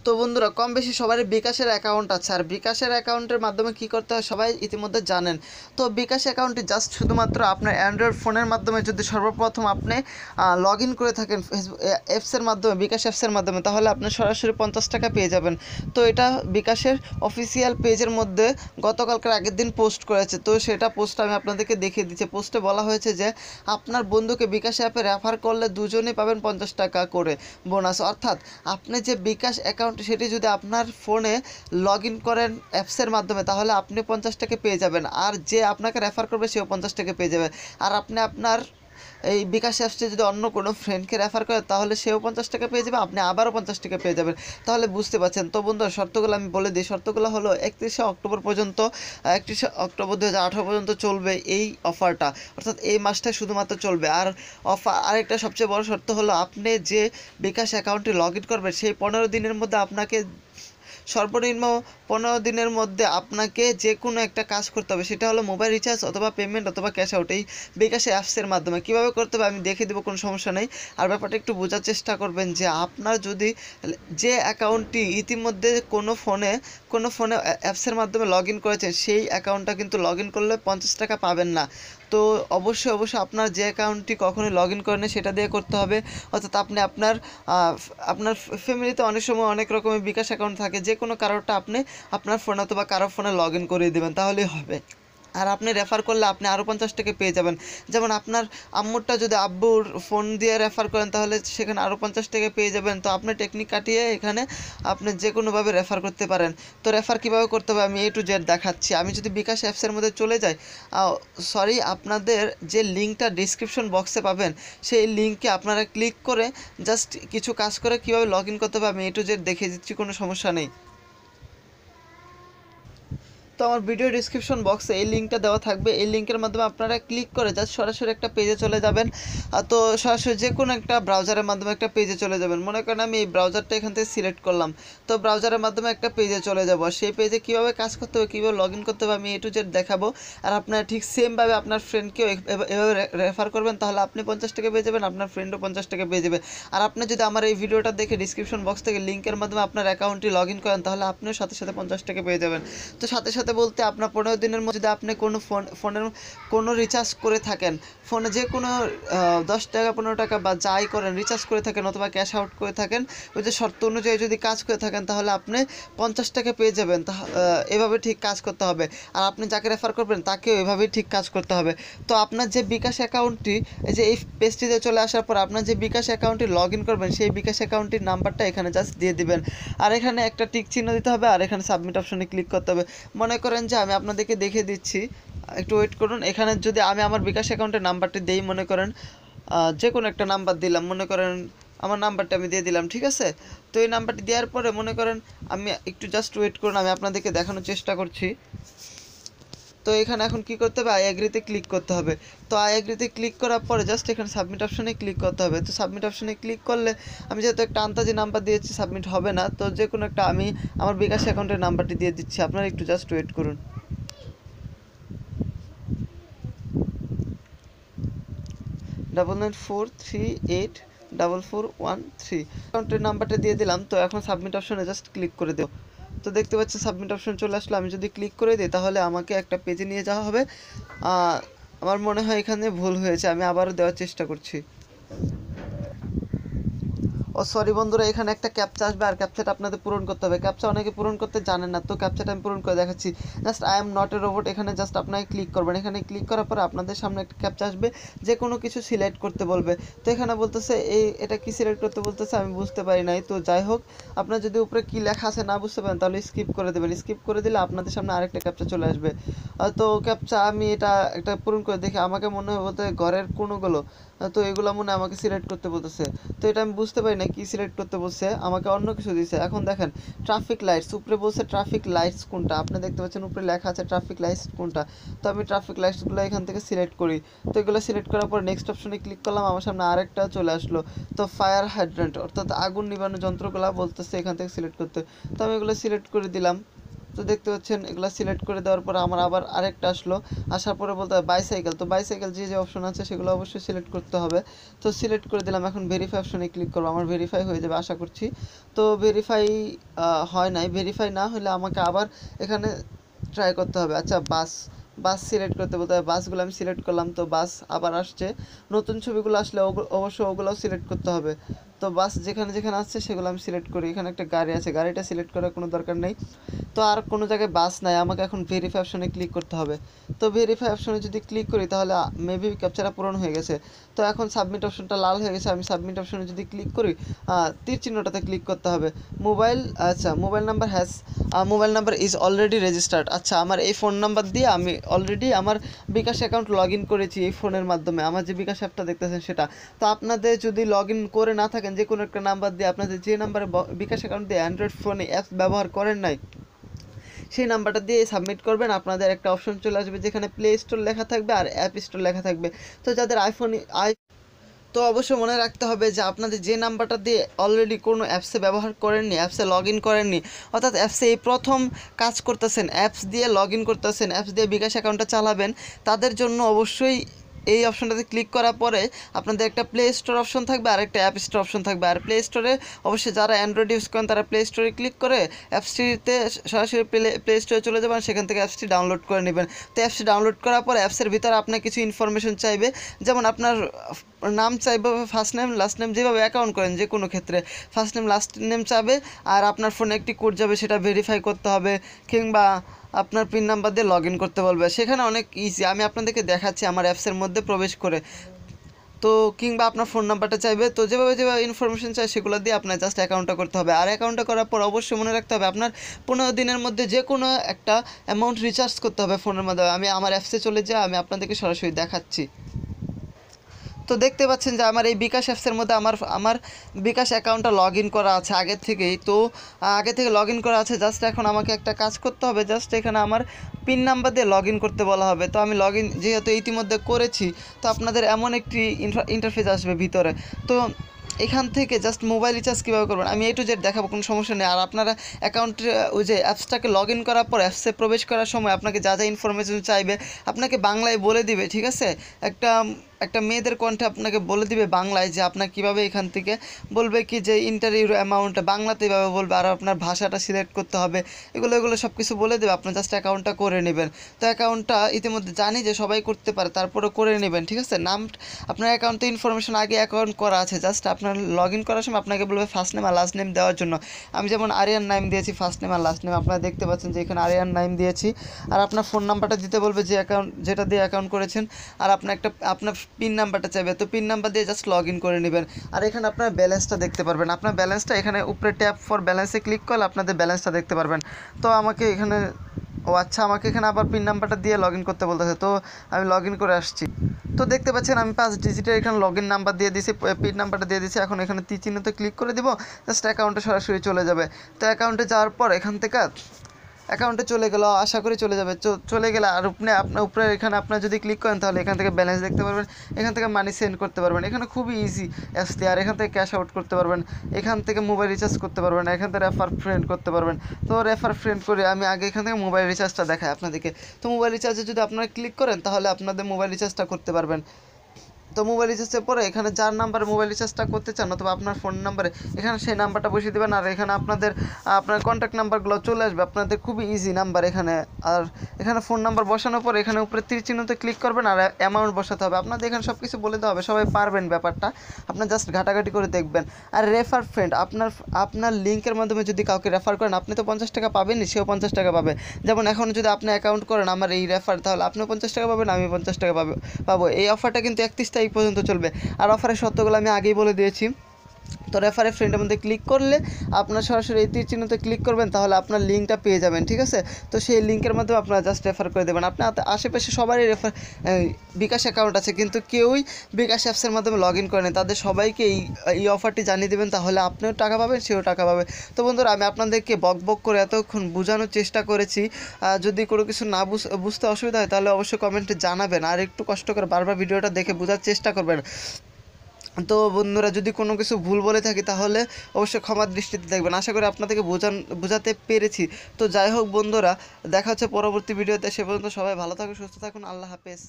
তো বন্ধুরা কম বেশি সবারই বিকাশের অ্যাকাউন্ট আছে, আর বিকাশের অ্যাকাউন্টের মাধ্যমে কি করতে হয় সবাই ইতিমধ্যে জানেন। তো বিকাশ অ্যাকাউন্টটি জাস্ট শুধুমাত্র আপনার অ্যান্ড্রয়েড ফোনের মাধ্যমে যদি সর্বপ্রথম আপনি লগ ইন করে থাকেন ফেসবুক অ্যাপসের মাধ্যমে, বিকাশ অ্যাপসের মাধ্যমে, তাহলে আপনি সরাসরি 50 টাকা পেয়ে যাবেন। তো এটা বিকাশের অফিসিয়াল পেজের মধ্যে গতকালকার আগের দিন পোস্ট করেছে, তো সেটা পোস্ট আমি আপনাদেরকে দেখিয়ে দিচ্ছি। পোস্টে বলা হয়েছে যে আপনার বন্ধুকে বিকাশ অ্যাপে রেফার করলে দুজনেই পাবেন 50 টাকা করে বোনাস। অর্থাৎ আপনি যে বিকাশ অ্যাকাউন্ট সেটি যদি আপনার ফোনে লগ ইন করেন অ্যাপসের মাধ্যমে, তাহলে আপনি 50 টাকা পেয়ে যাবেন, আর যে আপনাকে রেফার করবে সেও 50 টাকা পেয়ে যাবে। আর আপনি আপনার এই বিকাশ অ্যাপসটি যদি অন্য কোনো ফ্রেন্ডকে রেফার করে, তাহলে সেও 50 টাকা পেয়ে যাবে, আপনি আবারও 50 টাকা পেয়ে যাবেন। তাহলে বুঝতে পারছেন। তো বন্ধুরা শর্তগুলো আমি বলে দিই। শর্তগুলো হলো 31শে অক্টোবর পর্যন্ত, 31শে অক্টোবর 2018 পর্যন্ত চলবে এই অফারটা, অর্থাৎ এই মাসটাই শুধুমাত্র চলবে। আর আরেকটা সবচেয়ে বড় শর্ত হলো আপনি যে বিকাশ অ্যাকাউন্টে লগ ইন করবেন সেই 15 দিনের মধ্যে আপনাকে সর্বনিম্ন 15 দিনের মধ্যে আপনাকে যে কোনো একটা কাজ করতে হবে। সেটা হলো মোবাইল রিচার্জ অথবা পেমেন্ট অথবা ক্যাশ আউট, এই বিকাশ অ্যাপসের মাধ্যমে। কীভাবে করতে হবে আমি দেখিয়ে দেবো, কোনো সমস্যা নেই। আর ব্যাপারটা একটু বোঝার চেষ্টা করবেন যে আপনার যদি যে অ্যাকাউন্টটি ইতিমধ্যে কোনো ফোনে অ্যাপসের মাধ্যমে লগ ইন করেছেন, সেই অ্যাকাউন্টটা কিন্তু লগ ইন করলে 50 টাকা পাবেন না। তো অবশ্যই আপনার যে অ্যাকাউন্টটি কখনোই লগ ইন করেন সেটা দিয়ে করতে হবে। অর্থাৎ আপনি আপনার ফ্যামিলিতে অনেক সময় অনেক রকমের বিকাশ অ্যাকাউন্ট থাকে, যে কোনো কারোরটা আপনি আপনার ফোনে অথবা কারোর ফোনে লগ ইন করিয়ে দেবেন, তাহলেই হবে। আর আপনি রেফার করলে আপনি আরও 50 টাকা পেয়ে যাবেন। যেমন আপনার আম্মুরটা যদি আব্বুর ফোন দিয়ে রেফার করেন, তাহলে সেখানে আরও 50 টাকা পেয়ে যাবেন। তো আপনি টেকনিক কাটিয়ে এখানে আপনি যে কোনোভাবে রেফার করতে পারেন। তো রেফার কীভাবে করতে হবে আমি A to Z দেখাচ্ছি। আমি যদি বিকাশ অ্যাপসের মধ্যে চলে যাই, আপনাদের যে লিঙ্কটা ডিসক্রিপশন বক্সে পাবেন, সেই লিঙ্কে আপনারা ক্লিক করে জাস্ট কিছু কাজ করে কীভাবে লগ ইন করতে হবে আমি A to Z দেখিয়ে দিচ্ছি, কোনো সমস্যা নেই। তো আমার ভিডিও ডিসক্রিপশন বক্সে এই লিঙ্কটা দেওয়া থাকবে। এই লিঙ্কের মাধ্যমে আপনারা ক্লিক করে জাস্ট সরাসরি একটা পেজে চলে যাবেন। তো সরাসরি যে কোনো একটা ব্রাউজারের মাধ্যমে একটা পেজে চলে যাবেন। মনে করেন আমি এই ব্রাউজারটা এখান থেকে সিলেক্ট করলাম, তো ব্রাউজারের মাধ্যমে একটা পেজে চলে যাব। সেই পেজে কীভাবে কাজ করতে হবে, কীভাবে লগ ইন করতে হবে আমি A to Z দেখাবো। আর আপনারা ঠিক সেমভাবে আপনার ফ্রেন্ডকেও এভাবে রেফার করবেন, তাহলে আপনি 50 টাকা পেয়ে যাবেন, আপনার ফ্রেন্ডও 50 টাকা পেয়ে যাবে। আর আপনি যদি আমার এই ভিডিওটা দেখে ডিসক্রিপশন বক্স থেকে লিঙ্কের মাধ্যমে আপনার অ্যাকাউন্টটি লগ ইন করেন, তাহলে আপনিও সাথে সাথে 50 টাকা পেয়ে যাবেন। তো সাথে সাথে বলতে আপনার 15 দিনের মধ্যে যদি আপনি কোনো ফোনের কোনো রিচার্জ করে থাকেন, ফোনে যে কোনো 10 টাকা 15 টাকা বা যাই করেন রিচার্জ করে থাকেন অথবা ক্যাশ আউট করে থাকেন, ওই যে শর্ত অনুযায়ী যদি কাজ করে থাকেন, তাহলে আপনি 50 টাকা পেয়ে যাবেন। এভাবে ঠিক কাজ করতে হবে। আর আপনি যাকে রেফার করবেন তাকেও এভাবেই ঠিক কাজ করতে হবে। তো আপনার যে বিকাশ অ্যাকাউন্টটি, এই যে এই পেজটিতে চলে আসার পর আপনার যে বিকাশ অ্যাকাউন্টটি লগ ইন করবেন, সেই বিকাশ অ্যাকাউন্টটির নাম্বারটা এখানে জাস্ট দিয়ে দিবেন। আর এখানে একটা টিক চিহ্ন দিতে হবে, আর এখানে সাবমিট অপশনে ক্লিক করতে হবে। মনে করেন যে আমি আপনাদেরকে দেখিয়ে দিচ্ছি, একটু ওয়েট করুন। এখানে যদি আমি আমার বিকাশ অ্যাকাউন্টের নাম্বারটি দেই, মনে করেন যে কোনো একটা নাম্বার দিলাম, মনে করেন আমার নাম্বারটা আমি দিয়ে দিলাম, ঠিক আছে। তো এই নাম্বারটি দেওয়ার পরে মনে করেন আমি একটু জাস্ট ওয়েট করুন, আমি আপনাদেরকে দেখানোর চেষ্টা করছি। তো এখানে এখন কি করতে হবে, আই এগ্রিতে ক্লিক করতে হবে। তো আই এগ্রিতে ক্লিক করার পরে জাস্ট এখানে সাবমিট অপশনে ক্লিক করতে হবে। তো সাবমিট অপশনে ক্লিক করলে আমি যেহেতু একটা আন্তাজি নাম্বার দিয়েছি, সাবমিট হবে না। তো যে কোনো একটা আমি আমার বিকাশ অ্যাকাউন্টের নাম্বারটি দিয়ে দিচ্ছি, আপনারা একটু জাস্ট ওয়েট করুন। 99438441 অ্যাকাউন্টের নাম্বারটা দিয়ে দিলাম। তো এখন সাবমিট অপশনে জাস্ট ক্লিক করে দেব। তো দেখতে পাচ্ছি সাবমিট অপশন চলে আসলো। আমি যদি ক্লিক করে দিই, তাহলে আমাকে একটা পেজে নিয়ে যাওয়া হবে। আমার মনে হয় এখানে ভুল হয়েছে, আমি আবারও দেওয়ার চেষ্টা করছি। সরি বন্ধুরা, এখানে একটা ক্যাপচা আসবে, আর ক্যাপচাটা আপনাদের পূরণ করতে হবে। ক্যাপচা অনেকে পূরণ করতে জানেন না, তো ক্যাপচাটা আমি পূরণ করে দেখাচ্ছি। Just I am not a robot, এখানে জাস্ট আপনাকে ক্লিক করবেন। এখানে ক্লিক করার পরে আপনাদের সামনে একটা ক্যাপচা আসবে, যে কোনো কিছু সিলেক্ট করতে বলবে। তো এখানে বলতেছে এটা কি সিলেক্ট করতে বলতেছে, আমি বুঝতে পারি নাই। তো যাই হোক, আপনার যদি উপরে কি লেখা আছে না বুঝতে পারেন, তাহলে স্কিপ করে দেবেন। স্কিপ করে দিলে আপনাদের সামনে আরেকটা ক্যাপচা চলে আসবে। তো ক্যাপচা আমি এটা একটা পূরণ করে দেখি, আমাকে মনে হয় বলতে ঘরের কোনোগুলো, তো এগুলো মনে হয় আমাকে সিলেক্ট করতে বলতেছে। তো এটা আমি বুঝতে পারি না কি সিলেক্ট করতে বলছে, আমাকে অন্য কিছু দিয়েছে। এখন দেখেন ট্রাফিক লাইটস, উপরে বলছে ট্রাফিক লাইটস কোনটা, আপনি দেখতে পাচ্ছেন উপরে লেখা আছে ট্রাফিক লাইটস কোনটা। তো আমি ট্রাফিক লাইটসগুলো এখান থেকে সিলেক্ট করি। তো এগুলো সিলেক্ট করার পর নেক্সট অপশনে ক্লিক করলাম, আমার সামনে আরেকটা চলে আসলো। তো ফায়ার হাইড্রেন্ট অর্থাৎ আগুন নিবানোর যন্ত্রগুলো বলতেছে এখান থেকে সিলেক্ট করতে। তো আমি এগুলো সিলেক্ট করে দিলাম। তো দেখতে পাচ্ছেন এগুলো সিলেক্ট করে দেওয়ার পর আমার আবার আরেকটা আসলো, আসার পরে বলতে হবে বাইসাইকেল। তো বাইসাইকেল যে অপশন আছে সেগুলো অবশ্যই সিলেক্ট করতে হবে। তো সিলেক্ট করে দিলাম, এখন ভেরিফাই অপশনে ক্লিক করবো, আমার ভেরিফাই হয়ে যাবে আশা করছি। তো ভেরিফাই হয় নাই, ভেরিফাই না হলে আমাকে আবার এখানে ট্রাই করতে হবে। আচ্ছা বাস সিলেক্ট করতে বলতে হবে, বাসগুলো আমি সিলেক্ট করলাম, তো বাস আবার আসছে, নতুন ছবিগুলো আসলে অবশ্যই ওগুলোও সিলেক্ট করতে হবে। তো বাস যেখানে যেখানে আসছে সেগুলো আমি সিলেক্ট করি, এখানে একটা গাড়ি আছে, গাড়িটা সিলেক্ট করার কোনো দরকার নেই। তো আর কোনো জায়গায় বাস নাই, আমাকে এখন ভেরিফাই অপশনে ক্লিক করতে হবে। তো ভেরিফাই অপশনে যদি ক্লিক করি তাহলে মেবি ক্যাপচারটা পূরণ হয়ে গেছে। তো এখন সাবমিট অপশনটা লাল হয়ে গেছে, আমি সাবমিট অপশনে যদি ক্লিক করি তীর চিহ্নটাতে ক্লিক করতে হবে। Mobile number is already registered. আচ্ছা, আমার এই ফোন নাম্বার দিয়ে আমি অলরেডি আমার বিকাশ অ্যাকাউন্ট লগ ইন করেছি এই ফোনের মাধ্যমে, আমার যে বিকাশ অ্যাপটা দেখতেছেন সেটা। তো আপনাদের যদি লগ ইন করে না থাকেন, যে কোনো একটা নাম্বার দিয়ে, আপনাদের যে নাম্বারে বিকাশ অ্যাকাউন্ট দিয়ে অ্যান্ড্রয়েড ফোনে অ্যাপস ব্যবহার করেন নাই, সেই নাম্বারটা দিয়ে সাবমিট করবেন। আপনাদের একটা অপশন চলে আসবে যেখানে প্লে স্টোর লেখা থাকবে আর অ্যাপ স্টোর লেখা থাকবে। তো যাদের তো অবশ্যই মনে রাখতে হবে যে আপনাদের যে নাম্বারটা দিয়ে অলরেডি কোনো অ্যাপসে ব্যবহার করেননি, অ্যাপসে লগ ইন করেননি, অর্থাৎ অ্যাপসে এই প্রথম কাজ করতেছেন, অ্যাপস দিয়ে লগ ইন করতেছেন, অ্যাপস দিয়ে বিকাশ অ্যাকাউন্টটা চালাবেন, তাদের জন্য অবশ্যই এই অপশনটাতে ক্লিক করার পরে আপনাদের একটা প্লে স্টোর অপশন থাকবে আর একটা অ্যাপ স্টোর অপশন থাকবে। আর প্লে স্টোরে অবশ্যই যারা অ্যান্ড্রয়েড ইউজ করেন তারা প্লে স্টোরে ক্লিক করে অ্যাপসটিতে সরাসরি প্লে স্টোরে চলে যাবেন, সেখান থেকে অ্যাপসটি ডাউনলোড করে নেবেন। তো অ্যাপসটি ডাউনলোড করার পর অ্যাপসের ভিতরে আপনার কিছু ইনফরমেশন চাইবে, যেমন আপনার নাম চাইবে, ফার্স্ট নেম লাস্ট নেম, যেভাবে অ্যাকাউন্ট করেন যে কোনো ক্ষেত্রে ফার্স্ট নেম লাস্ট নেম চাবে, আর আপনার ফোনে একটি কোড যাবে, সেটা ভেরিফাই করতে হবে, কিংবা আপনার পিন নাম্বার দিয়ে লগ ইন করতে বলবে। সেখানে অনেক ইজি, আমি আপনাদেরকে দেখাচ্ছি আমার অ্যাপসের মধ্যে প্রবেশ করে। তো কিংবা আপনার ফোন নাম্বারটা চাইবে, তো যেভাবে ইনফরমেশন চাই সেগুলো দিয়ে আপনার জাস্ট অ্যাকাউন্টটা করতে হবে। আর অ্যাকাউন্টটা করার পর অবশ্যই মনে রাখতে হবে আপনার 15 দিনের মধ্যে যে কোনো একটা অ্যামাউন্ট রিচার্জ করতে হবে ফোনের মাধ্যমে। আমি আমার অ্যাপসে চলে যাই, আমি আপনাদেরকে সরাসরি দেখাচ্ছি। তো দেখতে পাচ্ছেন যে আমার এই বিকাশ অ্যাপসের মধ্যে আমার বিকাশ অ্যাকাউন্টটা লগ ইন করা আছে আগের থেকেই। তো আগে থেকে লগ ইন করা আছে, জাস্ট এখন আমাকে একটা কাজ করতে হবে, জাস্ট এখানে আমার পিন নাম্বার দিয়ে লগ ইন করতে বলা হবে। তো আমি লগ ইন যেহেতু ইতিমধ্যে করেছি, তো আপনাদের এমন একটি ইন্টারফেস আসবে ভিতরে। তো এখান থেকে জাস্ট মোবাইল রিচার্জ কীভাবে করবেন আমি A to Z দেখাবো, কোনো সমস্যা নেই। আর আপনারা অ্যাকাউন্টে ওই যে অ্যাপসটাকে লগ ইন করার পর অ্যাপসে প্রবেশ করার সময় আপনাকে যা যা ইনফরমেশন চাইবে আপনাকে বাংলায় বলে দিবে, ঠিক আছে? একটা মেয়েদের কণ্ঠে আপনাকে বলে দিবে বাংলায় যে আপনার কীভাবে এখান থেকে বলবে কি যে ইন্টারভিউর অ্যামাউন্টটা বাংলাতে এভাবে বলবে, আর আপনার ভাষাটা সিলেক্ট করতে হবে, এগুলো সব কিছু বলে দেবে। আপনার জাস্ট অ্যাকাউন্টটা করে নেবেন। তো অ্যাকাউন্টটা ইতিমধ্যে জানি যে সবাই করতে পারে, তারপরে করে নেবেন, ঠিক আছে? আপনার অ্যাকাউন্টে ইনফরমেশন আগে অ্যাকাউন্ট করা আছে, জাস্ট আপনার লগ ইন করার সময় আপনাকে বলবে ফার্স্ট নেম আর লাস্ট নেম দেওয়ার জন্য। আমি যেমন আরিয়ান নাইম দিয়েছি ফার্স্ট নেম আর লাস্ট নেম, আপনারা দেখতে পাচ্ছেন যে এখানে আরিয়ান নাইম দিয়েছি। আর আপনার ফোন নাম্বারটা দিতে বলবে যে যেটা দিয়ে অ্যাকাউন্ট করেছেন, আর আপনার পিন নাম্বারটা চাইবে, তো পিন নাম্বার দিয়ে জাস্ট লগ ইন করে নেবেন। আর এখানে আপনার ব্যালেন্সটা দেখতে পারবেন, আপনার ব্যালেন্সটা এখানে উপরে ট্যাপ ফর ব্যালেন্সে ক্লিক করলে আপনাদের ব্যালেন্সটা দেখতে পারবেন। তো আমাকে এখানে আমাকে এখানে আবার পিন নাম্বারটা দিয়ে লগ ইন করতে বলতেছে, তো আমি লগ ইন করে আসছি। তো দেখতে পাচ্ছেন আমি 5 ডিজিটের এখানে লগ ইন নাম্বার দিয়ে দিয়েছি, পিন নাম্বারটা দিয়ে দিয়েছি। এখন এখানে তীর চিহ্নতে ক্লিক করে দিব, জাস্ট অ্যাকাউন্টে সরাসরি চলে যাবে। তো অ্যাকাউন্টে যাওয়ার পর এখান থেকে অ্যাকাউন্টে চলে গেল, আশা করি চলে যাবে। চলে গেলে আর আপনার উপরে এখানে আপনার যদি ক্লিক করেন তাহলে এখান থেকে ব্যালেন্স দেখতে পারবেন, এখান থেকে মানি সেন্ড করতে পারবেন, এখানে খুবই ইজি অ্যাপসটি। আর এখান থেকে ক্যাশ আউট করতে পারবেন, এখান থেকে মোবাইল রিচার্জ করতে পারবেন, এখান থেকে রেফার ফ্রেন্ড করতে পারবেন। তো রেফার ফ্রেন্ড করে আমি আগে এখান থেকে মোবাইল রিচার্জটা দেখাই আপনাদেরকে। তো মোবাইল রিচার্জে যদি আপনারা ক্লিক করেন তাহলে আপনাদের মোবাইল রিচার্জটা করতে পারবেন। তো মোবাইল রিচার্জের পরে এখানে যার নাম্বারে মোবাইল রিচার্জটা করতে চান অথবা আপনার ফোন নাম্বারে এখানে সেই নাম্বারটা বসিয়ে দেবেন। আর এখানে আপনার কন্ট্যাক্ট নাম্বারগুলো চলে আসবে, আপনাদের খুবই ইজি নাম্বার এখানে। আর এখানে ফোন নাম্বার বসানোর পর এখানে উপরে তীর চিহ্নতে ক্লিক করবেন আর অ্যামাউন্ট বসাতে হবে। আপনাদের এখানে সব কিছু বলে দেওয়া হবে, সবাই পারবেন ব্যাপারটা, আপনার জাস্ট ঘাটাঘাটি করে দেখবেন। আর রেফার ফ্রেন্ড, আপনার লিঙ্কের মাধ্যমে যদি কাউকে রেফার করেন আপনি তো 50 টাকা পাবেনই, সেও 50 টাকা পাবে। যেমন এখন যদি আপনি অ্যাকাউন্ট করেন আমার এই রেফার, তাহলে আপনিও 50 টাকা পাবেন, আমি 50 টাকা পাবো। এই অফারটা কিন্তু 31 তারিখ পর্যন্ত চলবে। আর অফারের শর্তগুলো আমি আগেই বলে দিয়েছি। তো রেফারে ফ্রেন্ডের মধ্যে ক্লিক করলে আপনার সরাসরি এই তীর চিহ্নতে ক্লিক করবেন, তাহলে আপনার লিঙ্কটা পেয়ে যাবেন, ঠিক আছে? তো সেই লিঙ্কের মাধ্যমে আপনারা জাস্ট রেফার করে দেবেন। আপনার আশেপাশে সবারই বিকাশ অ্যাকাউন্ট আছে, কিন্তু কেউই বিকাশ অ্যাপসের মাধ্যমে লগ ইন করেনি, তাদের সবাইকে এই অফারটি জানিয়ে দেবেন, তাহলে আপনিও টাকা পাবেন, সেও টাকা পাবে। তো বন্ধুরা, আমি আপনাদেরকে বক করে এতক্ষণ বোঝানোর চেষ্টা করেছি। যদি কোনো কিছু না বুঝতে অসুবিধা হয় তাহলে অবশ্যই কমেন্টে জানাবেন, আর একটু কষ্ট করে বারবার ভিডিওটা দেখে বোঝার চেষ্টা করবেন। তো বন্ধুরা যদি কোনো কিছু ভুল বলে থাকি তাহলে অবশ্যই ক্ষমার দৃষ্টিতে দেখবেন। আশা করি আপনাদেরকে বোঝাতে পেরেছি। তো যাই হোক বন্ধুরা, দেখা হচ্ছে পরবর্তী ভিডিওতে। সে পর্যন্ত সবাই ভালো থাকুন, সুস্থ থাকুন। আল্লাহ হাফেজ।